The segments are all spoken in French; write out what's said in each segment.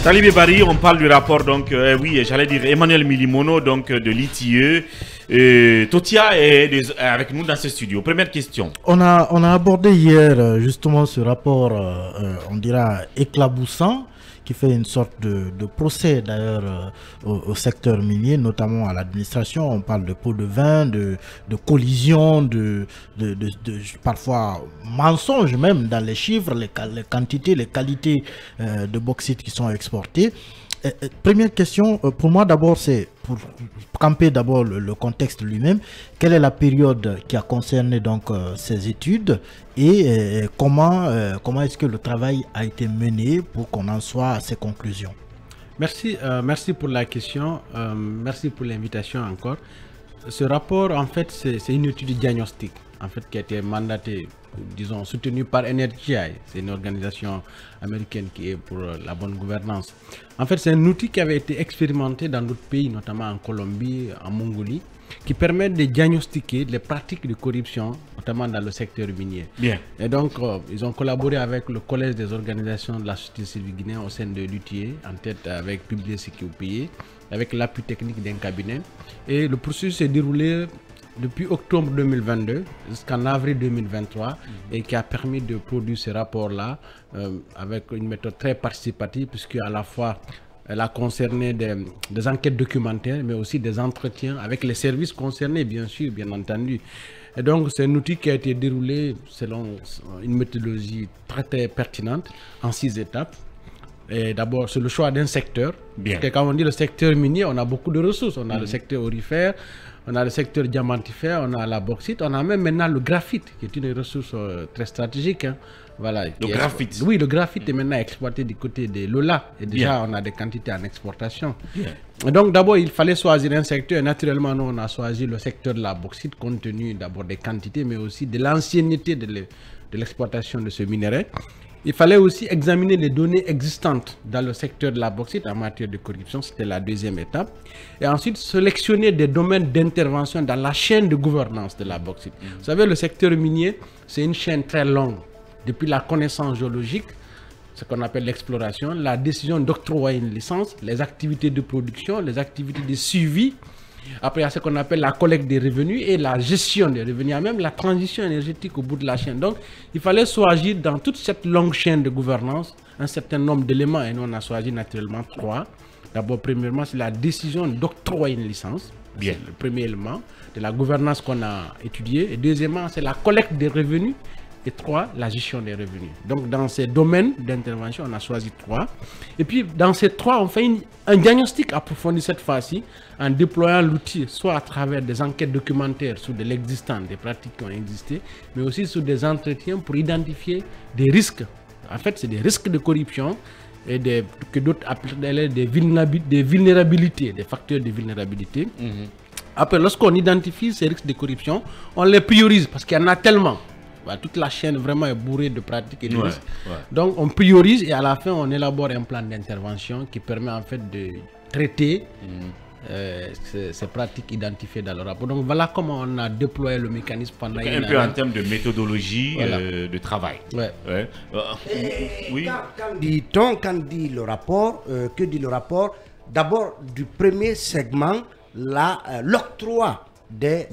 Talibé Bari, on parle du rapport, donc, oui, j'allais dire Emmanuel Milimono, donc, de l'ITIE. Totia est avec nous dans ce studio. Première question. On a abordé hier, justement, ce rapport, on dira, éclaboussant, qui fait une sorte de procès, d'ailleurs, au secteur minier, notamment à l'administration. On parle de pots de vin, de collision, de parfois mensonges même dans les chiffres, les quantités, les qualités de bauxite qui sont exportées. Première question, pour moi d'abord, c'est pour camper d'abord le contexte lui-même. Quelle est la période qui a concerné donc ces études et comment est-ce que le travail a été mené pour qu'on en soit à ces conclusions? Merci, merci pour la question, merci pour l'invitation encore. Ce rapport, en fait, c'est une étude diagnostique, en fait, qui a été mandatée, disons, soutenue par NRGI. C'est une organisation américaine qui est pour la bonne gouvernance. En fait, c'est un outil qui avait été expérimenté dans d'autres pays, notamment en Colombie, en Mongolie, qui permet de diagnostiquer les pratiques de corruption, notamment dans le secteur minier. Bien. Et donc, ils ont collaboré avec le Collège des organisations de la société civile guinéenne au sein de l'UTIE, en tête avec Publier Sécurité, avec l'appui technique d'un cabinet. Et le processus s'est déroulé depuis octobre 2022 jusqu'en avril 2023 et qui a permis de produire ce rapport-là avec une méthode très participative, puisque à la fois elle a concerné des enquêtes documentaires, mais aussi des entretiens avec les services concernés, bien sûr, bien entendu. Et donc, c'est un outil qui a été déroulé selon une méthodologie très pertinente en 6 étapes. Et d'abord, c'est le choix d'un secteur. Bien. Parce que quand on dit le secteur minier, on a beaucoup de ressources. On a le secteur aurifère, on a le secteur diamantifère, on a la bauxite, on a même maintenant le graphite, qui est une ressource très stratégique. Hein. Voilà, Le graphite. Oui, le graphite est maintenant exploité du côté de Lola. Et déjà, on a des quantités en exportation. Bien. Et donc, d'abord, il fallait choisir un secteur. Et naturellement, nous, on a choisi le secteur de la bauxite, compte tenu d'abord des quantités, mais aussi de l'ancienneté de l'exploitation de ce minerai. Il fallait aussi examiner les données existantes dans le secteur de la bauxite en matière de corruption. C'était la deuxième étape. Et ensuite, sélectionner des domaines d'intervention dans la chaîne de gouvernance de la bauxite. Vous savez, le secteur minier, c'est une chaîne très longue. Depuis la connaissance géologique, ce qu'on appelle l'exploration, la décision d'octroyer une licence, les activités de production, les activités de suivi. Après, il y a ce qu'on appelle la collecte des revenus et la gestion des revenus, il y a même la transition énergétique au bout de la chaîne. Donc, il fallait choisir dans toute cette longue chaîne de gouvernance un certain nombre d'éléments et nous, on a choisi naturellement 3. D'abord, premièrement, c'est la décision d'octroyer une licence. Bien. C'est le premier élément de la gouvernance qu'on a étudié. Et deuxièmement, c'est la collecte des revenus. Et 3, la gestion des revenus. Donc, dans ces domaines d'intervention, on a choisi 3. Et puis, dans ces 3, on fait un diagnostic approfondi cette fois-ci en déployant l'outil, soit à travers des enquêtes documentaires sur de l'existant, des pratiques qui ont existé, mais aussi sur des entretiens pour identifier des risques. En fait, c'est des risques de corruption et que d'autres appellent des vulnérabilités, des facteurs de vulnérabilité. Après, lorsqu'on identifie ces risques de corruption, on les priorise parce qu'il y en a tellement. Toute la chaîne vraiment est bourrée de pratiques et de risques. Donc on priorise et à la fin on élabore un plan d'intervention qui permet en fait de traiter ces pratiques identifiées dans le rapport. Donc voilà comment on a déployé le mécanisme pendant une année. Un peu en termes de méthodologie de travail. Oui. Quand dit le rapport, que dit le rapport? D'abord du premier segment, l'octroi des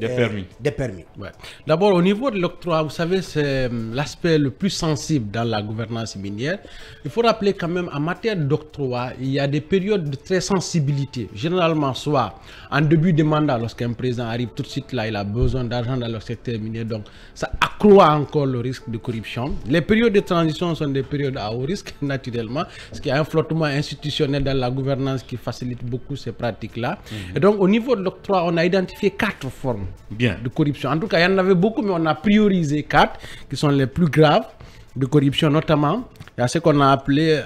permis. Ouais. D'abord, au niveau de l'octroi, vous savez, c'est l'aspect le plus sensible dans la gouvernance minière. Il faut rappeler quand même, en matière d'octroi, il y a des périodes de très sensibilité. Généralement, soit en début de mandat, lorsqu'un président arrive tout de suite là, il a besoin d'argent dans le secteur minier, donc ça accroît encore le risque de corruption. Les périodes de transition sont des périodes à haut risque, naturellement, parce qu'il y a un flottement institutionnel dans la gouvernance qui facilite beaucoup ces pratiques-là. Et donc, au niveau de l'octroi, on a identifié 4 formes de corruption. En tout cas, il y en avait beaucoup, mais on a priorisé 4 qui sont les plus graves de corruption, notamment. Il y a ce qu'on a appelé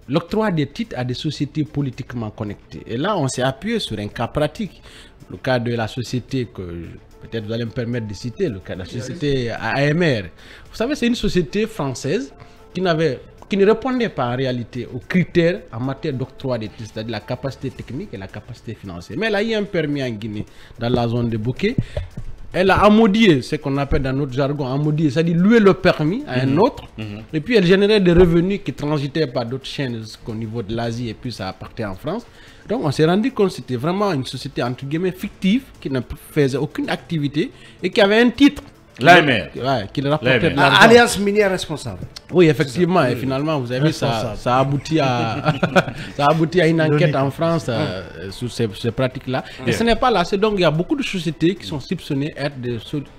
l'octroi des titres à des sociétés politiquement connectées. Et là, on s'est appuyé sur un cas pratique. Le cas de la société que peut-être vous allez me permettre de citer, le cas de la société AMR. Vous savez, c'est une société française qui ne répondait pas en réalité aux critères en matière d'octroi des titres, c'est-à-dire la capacité technique et la capacité financière. Mais elle a eu un permis en Guinée, dans la zone de Bouquet. elle a amodié, ce qu'on appelle dans notre jargon amodié, c'est-à-dire louer le permis à un autre, et puis elle générait des revenus qui transitaient par d'autres chaînes jusqu'au niveau de l'Asie, et puis ça partait en France. Donc on s'est rendu compte que c'était vraiment une société entre guillemets fictive, qui ne faisait aucune activité, et qui avait un titre. L'AMR. Ouais, qui rapportait de l'argent. Alliance minière responsable. Oui, effectivement, et finalement, vous avez vu, ça a abouti à, ça a abouti à une enquête en France sur ces pratiques-là. Et ce n'est pas là, c'est donc il y a beaucoup de sociétés qui sont soupçonnées être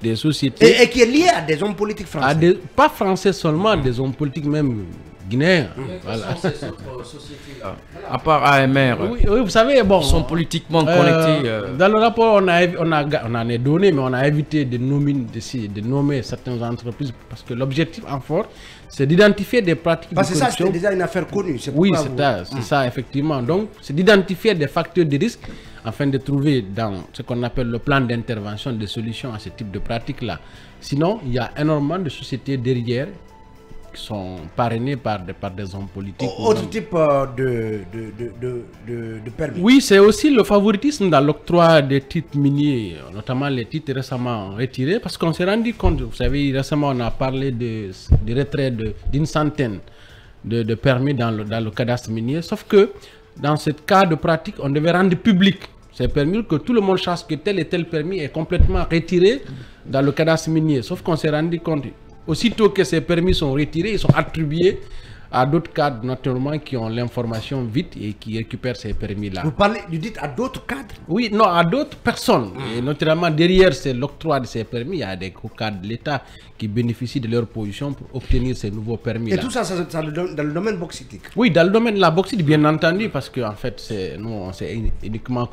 des sociétés... Et qui est liée à des hommes politiques français. Pas français seulement, des hommes politiques même guinéens. Voilà. À part AMR, oui, vous savez, bon, ils sont politiquement connectés. Dans le rapport, on en est donné, mais on a évité de nommer certaines entreprises parce que l'objectif en fort, c'est d'identifier des pratiques de corruption. Parce que ça, c'est déjà une affaire connue. Oui, c'est ça, effectivement. Donc, c'est d'identifier des facteurs de risque afin de trouver dans ce qu'on appelle le plan d'intervention des solutions à ce type de pratiques-là. Sinon, il y a énormément de sociétés derrière qui sont parrainés par des hommes politiques. Autre type de permis. Oui, c'est aussi le favoritisme dans l'octroi des titres miniers, notamment les titres récemment retirés, parce qu'on s'est rendu compte, vous savez, récemment on a parlé de retrait d'une centaine de permis dans le cadastre minier, sauf que dans ce cas de pratique, on devait rendre public ces permis, que tout le monde sache que tel et tel permis est complètement retiré dans le cadastre minier, sauf qu'on s'est rendu compte aussitôt que ces permis sont retirés, ils sont attribués à d'autres cadres naturellement qui ont l'information vite et qui récupèrent ces permis-là. Vous dites à d'autres cadres? Oui, non, à d'autres personnes. Et notamment derrière c'est l'octroi de ces permis, il y a des cadres de l'État qui bénéficient de leur position pour obtenir ces nouveaux permis-là. Et tout ça, c'est dans le domaine bauxitique? Oui, dans le domaine de la bauxite, bien entendu, parce qu'en fait, nous, on s'est uniquement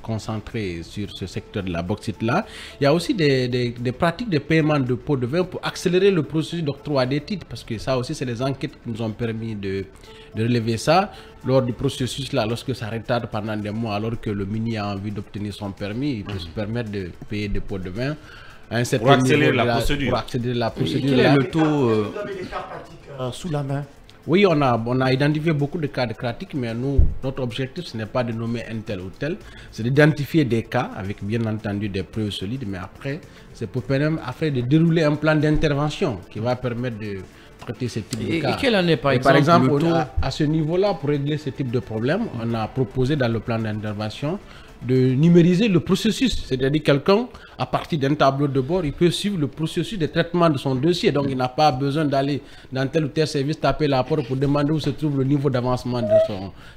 concentré sur ce secteur de la bauxite-là. Il y a aussi des pratiques de paiement de pots de vin pour accélérer le processus d'octroi des titres, parce que ça aussi, c'est les enquêtes qui nous ont permis de relever ça. Lors du processus là, lorsque ça retarde pendant des mois, alors que le minier a envie d'obtenir son permis, il peut se permettre de payer des pots de vin à un certain pour accélérer niveau la procédure. Pour accélérer la procédure. Quel est le taux sous la main? Oui, on a identifié beaucoup de cas de pratiques, mais notre objectif, ce n'est pas de nommer un tel ou tel, c'est d'identifier des cas avec bien entendu des preuves solides, mais après, c'est pour permettre de dérouler un plan d'intervention qui va permettre de traiter ce type de cas. Et quelle année, par exemple, le taux... à ce niveau-là, pour régler ce type de problème, on a proposé dans le plan d'intervention de numériser le processus. C'est-à-dire quelqu'un, à partir d'un tableau de bord, il peut suivre le processus de traitement de son dossier. Donc, il n'a pas besoin d'aller dans tel ou tel service taper la porte pour demander où se trouve le niveau d'avancement de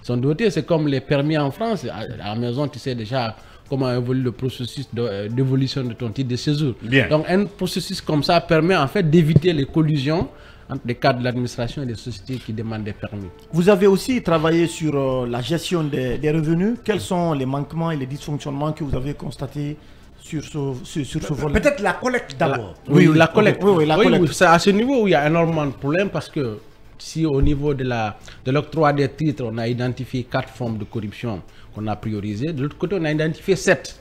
son dossier. C'est comme les permis en France. À la maison, tu sais déjà comment évolue le processus d'évolution de ton titre de séjour. Bien. Donc, un processus comme ça permet en fait d'éviter les collusions entre les cadres de l'administration et des sociétés qui demandent des permis. Vous avez aussi travaillé sur la gestion des revenus. Quels sont les manquements et les dysfonctionnements que vous avez constatés sur ce volet? Peut-être la collecte d'abord. Oui, la collecte. Oui, la collecte. Oui, c'est à ce niveau où il y a énormément de problèmes parce que si au niveau de l'octroi des titres, on a identifié 4 formes de corruption qu'on a priorisées, de l'autre côté, on a identifié 7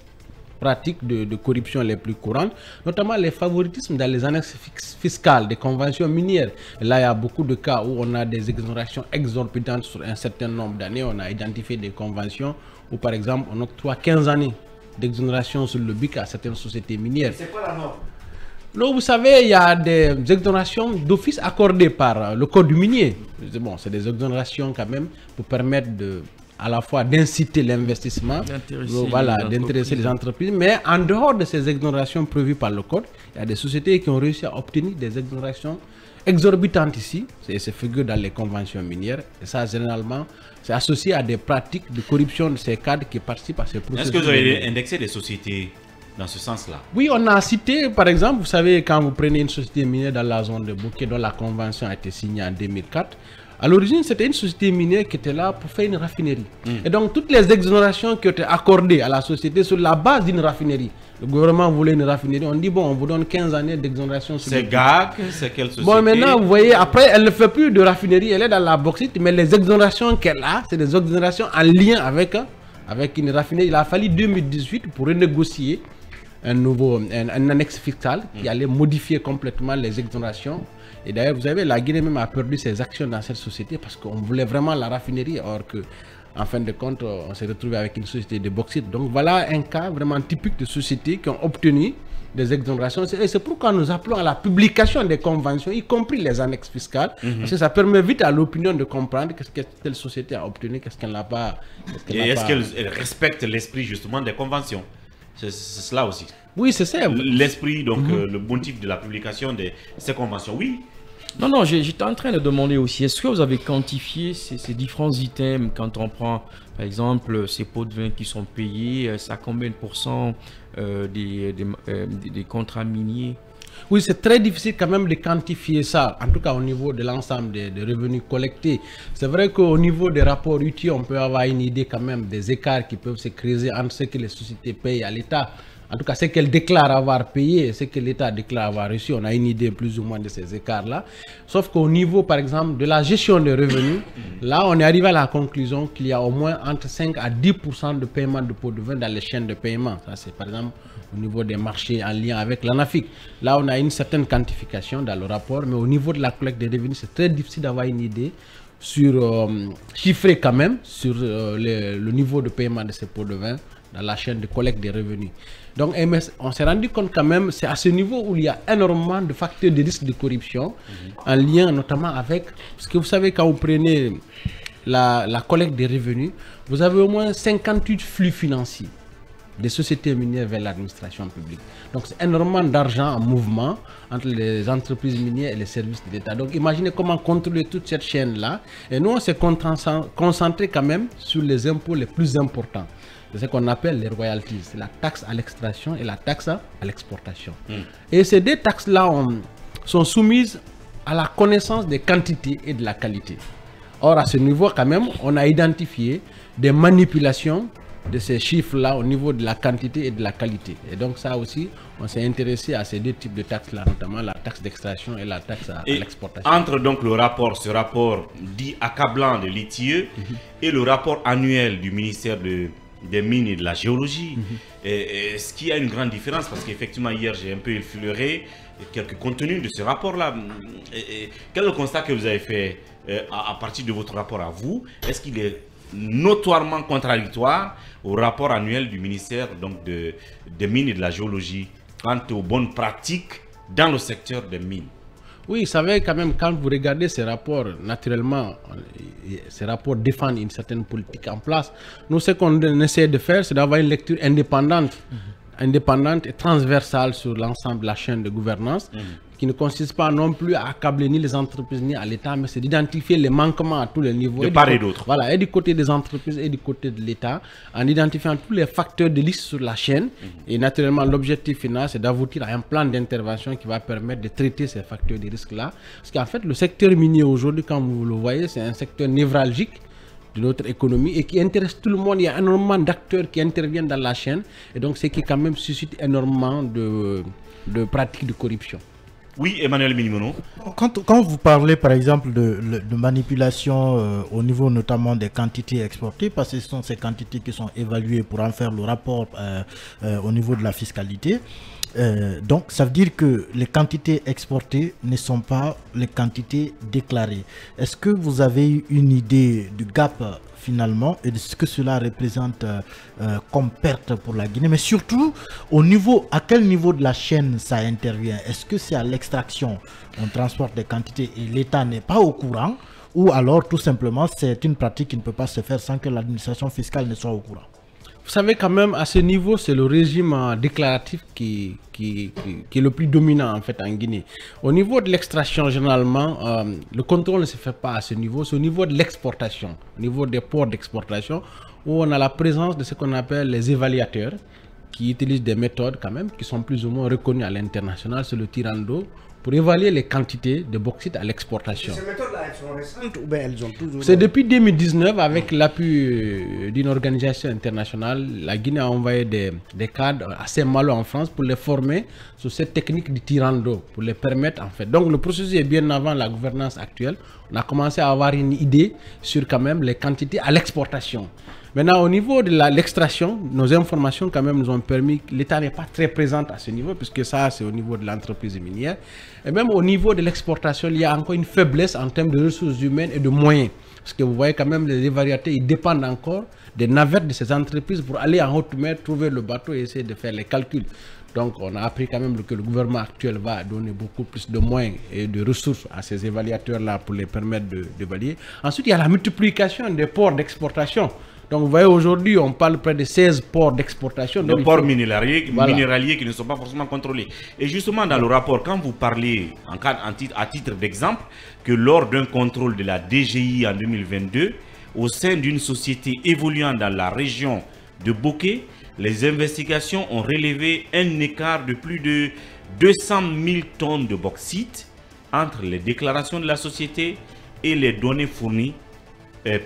pratiques de corruption les plus courantes, notamment les favoritismes dans les annexes fiscales des conventions minières. Et là, il y a beaucoup de cas où on a des exonérations exorbitantes sur un certain nombre d'années. On a identifié des conventions où, par exemple, on octroie 15 années d'exonération sur le BIC à certaines sociétés minières. C'est quoi la norme? Donc, vous savez, il y a des exonérations d'office accordées par le code du minier. Bon, c'est des exonérations quand même pour permettre à la fois d'inciter l'investissement, d'intéresser les entreprises, mais en dehors de ces exonérations prévues par le code, il y a des sociétés qui ont réussi à obtenir des exonérations exorbitantes ici, c'est figure dans les conventions minières, et ça généralement c'est associé à des pratiques de corruption de ces cadres qui participent à ces processus. Est-ce que vous avez indexé des sociétés dans ce sens-là? Oui, on a cité, par exemple, vous savez, quand vous prenez une société minière dans la zone de Bouquet dont la convention a été signée en 2004, à l'origine, c'était une société minière qui était là pour faire une raffinerie. Et donc, toutes les exonérations qui ont été accordées à la société sur la base d'une raffinerie, le gouvernement voulait une raffinerie, on dit, bon, on vous donne 15 années d'exonération. C'est GAC, c'est quelle société? Bon, maintenant, vous voyez, après, elle ne fait plus de raffinerie, elle est dans la bauxite, mais les exonérations qu'elle a, c'est des exonérations en lien avec une raffinerie. Il a fallu 2018 pour renégocier un annexe fiscal qui allait modifier complètement les exonérations. Et d'ailleurs, vous savez, la Guinée même a perdu ses actions dans cette société parce qu'on voulait vraiment la raffinerie, or que, en fin de compte, on s'est retrouvé avec une société de bauxite. Donc voilà un cas vraiment typique de sociétés qui ont obtenu des exonérations. Et c'est pourquoi nous appelons à la publication des conventions, y compris les annexes fiscales, parce que ça permet vite à l'opinion de comprendre qu'est-ce que telle société a obtenu, qu'est-ce qu'elle n'a pas. Et est-ce qu'elle respecte l'esprit justement des conventions? C'est cela aussi. Oui, c'est ça. L'esprit, donc le motif de la publication de ces conventions, oui. Non, j'étais en train de demander aussi, est-ce que vous avez quantifié ces différents items quand on prend, par exemple, ces pots de vin qui sont payés, ça combien de pourcents des contrats miniers? Oui, c'est très difficile quand même de quantifier ça, en tout cas au niveau de l'ensemble des revenus collectés. C'est vrai qu'au niveau des rapports utiles, on peut avoir une idée quand même des écarts qui peuvent se creuser entre ce que les sociétés payent à l'État. En tout cas, ce qu'elles déclarent avoir payé et ce que l'État déclare avoir reçu, on a une idée plus ou moins de ces écarts-là. Sauf qu'au niveau, par exemple, de la gestion des revenus, là, on est arrivé à la conclusion qu'il y a au moins entre 5 à 10% de paiement de pots de vin dans les chaînes de paiement. Ça, c'est par exemple au niveau des marchés en lien avec l'ANAFIC. Là, on a une certaine quantification dans le rapport, mais au niveau de la collecte des revenus, c'est très difficile d'avoir une idée sur chiffrer quand même sur le niveau de paiement de ces pots de vin dans la chaîne de collecte des revenus. Donc, on s'est rendu compte quand même, c'est à ce niveau où il y a énormément de facteurs de risque de corruption, en lien notamment avec, parce que vous savez, quand vous prenez la collecte des revenus, vous avez au moins 58 flux financiers des sociétés minières vers l'administration publique. Donc, c'est énormément d'argent en mouvement entre les entreprises minières et les services de l'État. Donc, imaginez comment contrôler toute cette chaîne-là. Et nous, on s'est concentré quand même sur les impôts les plus importants. C'est ce qu'on appelle les royalties, c'est la taxe à l'extraction et la taxe à l'exportation. Et ces deux taxes-là sont soumises à la connaissance des quantités et de la qualité. Or, à ce niveau, quand même, on a identifié des manipulations de ces chiffres-là au niveau de la quantité et de la qualité. Et donc, ça aussi, on s'est intéressé à ces deux types de taxes-là, notamment la taxe d'extraction et la taxe à l'exportation. Entre donc ce rapport dit accablant de l'ITIE et le rapport annuel du ministère des Mines et de la Géologie, est-ce qu'il y a une grande différence? Parce qu'effectivement, hier, j'ai un peu effleuré quelques contenus de ce rapport-là. Quel est le constat que vous avez fait à partir de votre rapport à vous? Est-ce qu'il est notoirement contradictoire au rapport annuel du ministère donc, des Mines et de la Géologie quant aux bonnes pratiques dans le secteur des mines? Oui, vous savez quand même, quand vous regardez ces rapports, naturellement, ces rapports défendent une certaine politique en place. Nous, ce qu'on essaie de faire, c'est d'avoir une lecture indépendante et transversale sur l'ensemble de la chaîne de gouvernance, qui ne consiste pas non plus à accabler ni les entreprises ni à l'État, mais c'est d'identifier les manquements à tous les niveaux. De part et d'autre. Voilà, et du côté des entreprises et du côté de l'État, en identifiant tous les facteurs de risque sur la chaîne. Et naturellement, l'objectif final, c'est d'aboutir à un plan d'intervention qui va permettre de traiter ces facteurs de risque-là. Parce qu'en fait, le secteur minier aujourd'hui, comme vous le voyez, c'est un secteur névralgique de notre économie et qui intéresse tout le monde. Il y a énormément d'acteurs qui interviennent dans la chaîne. Et donc, c'est qui quand même suscite énormément de pratiques de corruption. Oui, Emmanuel Milimono. Quand vous parlez par exemple de manipulation au niveau notamment des quantités exportées, parce que ce sont ces quantités qui sont évaluées pour en faire le rapport au niveau de la fiscalité, donc ça veut dire que les quantités exportées ne sont pas les quantités déclarées. Est-ce que vous avez une idée du gap finalement et de ce que cela représente comme perte pour la Guinée, mais surtout à quel niveau de la chaîne ça intervient? Est-ce que c'est à l'extraction, on transporte des quantités et l'État n'est pas au courant, ou alors tout simplement c'est une pratique qui ne peut pas se faire sans que l'administration fiscale ne soit au courant? Vous savez quand même, à ce niveau, c'est le régime déclaratif qui est le plus dominant en fait en Guinée. Au niveau de l'extraction, généralement, le contrôle ne se fait pas à ce niveau, c'est au niveau de l'exportation, au niveau des ports d'exportation, où on a la présence de ce qu'on appelle les évaluateurs, qui utilisent des méthodes quand même, qui sont plus ou moins reconnues à l'international, c'est le tirando, pour évaluer les quantités de bauxite à l'exportation. Ces méthodes-là, elles sont récentes ou bien elles ont toujours... C'est depuis 2019, avec l'appui d'une organisation internationale, la Guinée a envoyé des cadres à Saint-Malo en France pour les former sur cette technique du tirando, pour les permettre en fait. Donc le processus est bien avant la gouvernance actuelle. On a commencé à avoir une idée sur quand même les quantités à l'exportation. Maintenant, au niveau de l'extraction, nos informations quand même nous ont permis que l'État n'est pas très présent à ce niveau, puisque ça, c'est au niveau de l'entreprise minière. Et même au niveau de l'exportation, il y a encore une faiblesse en termes de ressources humaines et de moyens. Parce que vous voyez quand même, les évaluateurs, ils dépendent encore des navettes de ces entreprises pour aller en haute mer, trouver le bateau et essayer de faire les calculs. Donc on a appris quand même que le gouvernement actuel va donner beaucoup plus de moyens et de ressources à ces évaluateurs-là pour les permettre d'évaluer. Ensuite, il y a la multiplication des ports d'exportation. Donc vous voyez, aujourd'hui, on parle près de 16 ports d'exportation. Des ports minéraliers qui ne sont pas forcément contrôlés. Et justement, dans le rapport, quand vous parlez, à titre d'exemple, que lors d'un contrôle de la DGI en 2022, au sein d'une société évoluant dans la région de Bokeh, les investigations ont relevé un écart de plus de 200 000 tonnes de bauxite entre les déclarations de la société et les données fournies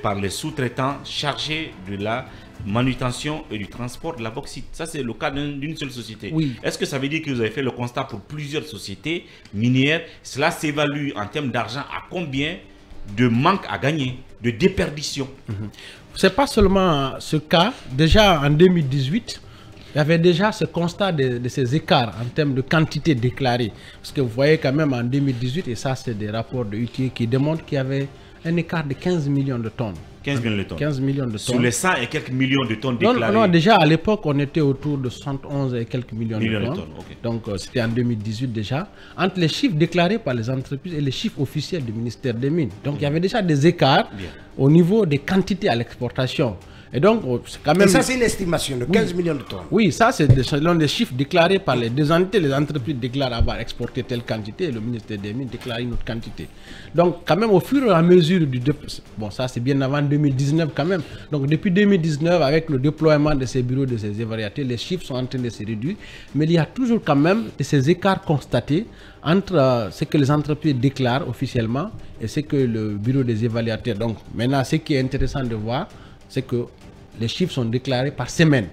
par les sous-traitants chargés de la manutention et du transport de la bauxite. Ça, c'est le cas d'une seule société. Oui. Est-ce que ça veut dire que vous avez fait le constat pour plusieurs sociétés minières? Cela s'évalue en termes d'argent à combien de manque à gagner, de déperdition? C'est pas seulement ce cas. Déjà en 2018, il y avait déjà ce constat de ces écarts en termes de quantité déclarée. Parce que vous voyez quand même en 2018, et ça c'est des rapports de UTA qui démontrent qu'il y avait un écart de 15 millions de tonnes. 15 millions de tonnes. 15 millions de tonnes. Sur les 100 et quelques millions de tonnes déclarées. Non, déjà à l'époque, on était autour de 71 et quelques millions de tonnes. Okay. Donc c'était en 2018 déjà. Entre les chiffres déclarés par les entreprises et les chiffres officiels du ministère des Mines. Donc il y avait déjà des écarts au niveau des quantités à l'exportation. Et donc, c'est quand même... Et ça, c'est une estimation de 15 millions de tonnes. Oui, ça, c'est selon des chiffres déclarés par les deux entités. Les entreprises déclarent avoir exporté telle quantité et le ministère des Mines déclare une autre quantité. Donc, quand même, au fur et à mesure du... Bon, ça, c'est bien avant 2019 quand même. Donc, depuis 2019, avec le déploiement de ces bureaux, de ces évaluateurs, les chiffres sont en train de se réduire. Mais il y a toujours quand même ces écarts constatés entre ce que les entreprises déclarent officiellement et ce que le bureau des évaluateurs... Donc, maintenant, ce qui est intéressant de voir, c'est que les chiffres sont déclarés par semaine.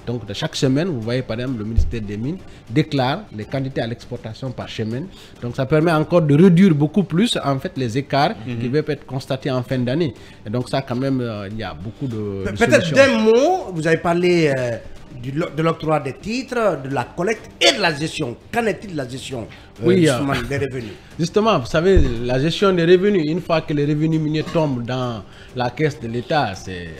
Donc, de chaque semaine, vous voyez par exemple, le ministère des Mines déclare les quantités à l'exportation par semaine. Donc, ça permet encore de réduire beaucoup plus, en fait, les écarts qui peuvent être constatés en fin d'année. Et donc, ça, quand même, il y a beaucoup de peut-être d'un mot, vous avez parlé de l'octroi des titres, de la collecte et de la gestion. Qu'en est-il de la gestion des revenus? Justement, vous savez, la gestion des revenus, une fois que les revenus miniers tombent dans la caisse de l'État,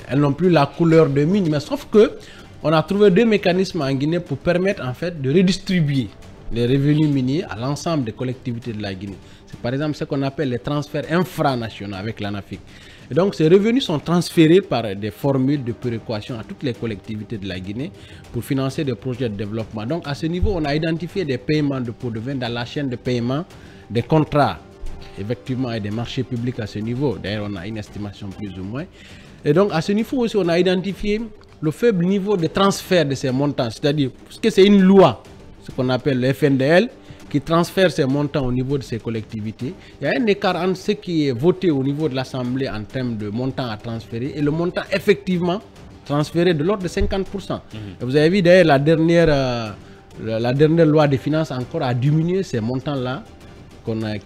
elles n'ont plus la couleur de mine. Mais sauf que on a trouvé deux mécanismes en Guinée pour permettre en fait de redistribuer les revenus miniers à l'ensemble des collectivités de la Guinée. C'est par exemple ce qu'on appelle les transferts infranationaux avec l'ANAFIC. Et donc ces revenus sont transférés par des formules de péréquation à toutes les collectivités de la Guinée pour financer des projets de développement. Donc à ce niveau, on a identifié des paiements de pots de vin dans la chaîne de paiement des contrats, effectivement, et des marchés publics à ce niveau. D'ailleurs, on a une estimation plus ou moins. Et donc à ce niveau aussi, on a identifié le faible niveau de transfert de ces montants. C'est-à-dire, parce que c'est une loi, ce qu'on appelle le FNDL, qui transfère ces montants au niveau de ces collectivités. Il y a un écart entre ce qui est voté au niveau de l'Assemblée en termes de montants à transférer et le montant effectivement transféré de l'ordre de 50%. Et vous avez vu d'ailleurs la dernière loi des finances encore a diminué ces montants-là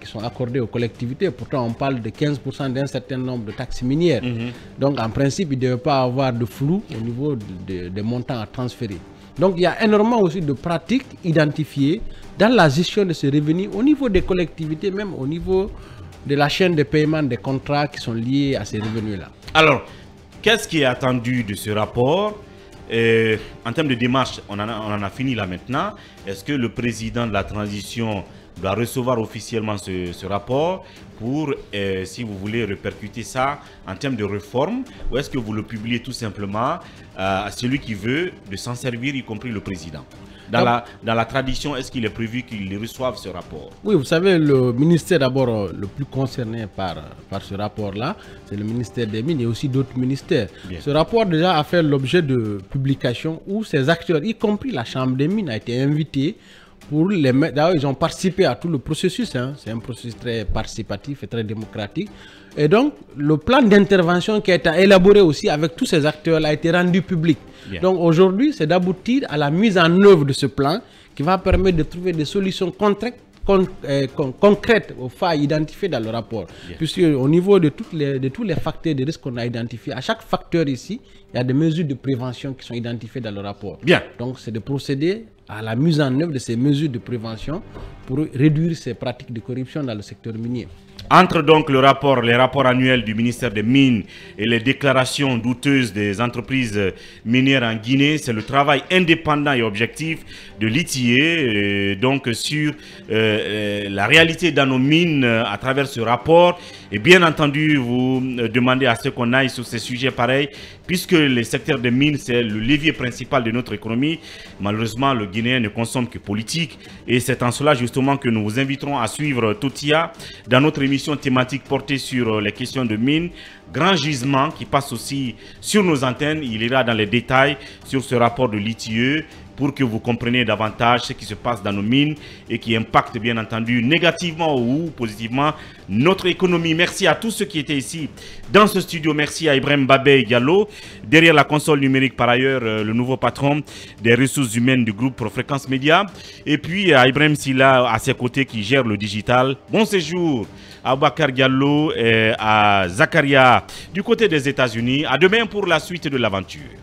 qui sont accordés aux collectivités. Pourtant, on parle de 15% d'un certain nombre de taxes minières. Donc, en principe, il ne devait pas avoir de flou au niveau des montants à transférer. Donc, il y a énormément aussi de pratiques identifiées dans la gestion de ces revenus au niveau des collectivités, même au niveau de la chaîne de paiement des contrats qui sont liés à ces revenus-là. Alors, qu'est-ce qui est attendu de ce rapport? En termes de démarche, on en a fini là maintenant. Est-ce que le président de la transition doit recevoir officiellement ce rapport pour, si vous voulez, répercuter ça en termes de réforme, ou est-ce que vous le publiez tout simplement à celui qui veut de s'en servir, y compris le président? Dans la tradition, est-ce qu'il est prévu qu'il reçoive ce rapport? Oui, vous savez, le ministère d'abord le plus concerné par ce rapport-là, c'est le ministère des Mines et aussi d'autres ministères. Bien. Ce rapport déjà a fait l'objet de publications où ces acteurs, y compris la Chambre des Mines, a été invité pour les mettre. D'ailleurs, ils ont participé à tout le processus. Hein. C'est un processus très participatif et très démocratique. Et donc, le plan d'intervention qui a été élaboré aussi avec tous ces acteurs a été rendu public. Bien. Donc, aujourd'hui, c'est d'aboutir à la mise en œuvre de ce plan qui va permettre de trouver des solutions concrètes aux failles identifiées dans le rapport. Bien. Puisque au niveau de tous les facteurs de risque qu'on a identifiés, à chaque facteur ici, il y a des mesures de prévention qui sont identifiées dans le rapport. Bien. Donc, c'est de procéder à la mise en œuvre de ces mesures de prévention pour réduire ces pratiques de corruption dans le secteur minier. Entre donc les rapports annuels du ministère des Mines et les déclarations douteuses des entreprises minières en Guinée. C'est le travail indépendant et objectif de l'ITIE donc sur la réalité dans nos mines à travers ce rapport. Et bien entendu, vous demandez à ce qu'on aille sur ces sujets pareils, puisque le secteur des mines, c'est le levier principal de notre économie. Malheureusement, le Guinéen ne consomme que politique. Et c'est en cela justement que nous vous inviterons à suivre Totia dans notre émission thématique portée sur les questions de mines. Grand gisement qui passe aussi sur nos antennes. Il ira dans les détails sur ce rapport de l'ITIE pour que vous compreniez davantage ce qui se passe dans nos mines et qui impacte bien entendu négativement ou positivement notre économie. Merci à tous ceux qui étaient ici dans ce studio. Merci à Ibrahim Babé Diallo. Derrière la console numérique par ailleurs, le nouveau patron des ressources humaines du groupe Fréquence Média. Et puis à Ibrahim Silla à ses côtés qui gère le digital. Bon séjour à Bakar Diallo et à Zakaria du côté des États-Unis. À demain pour la suite de l'aventure.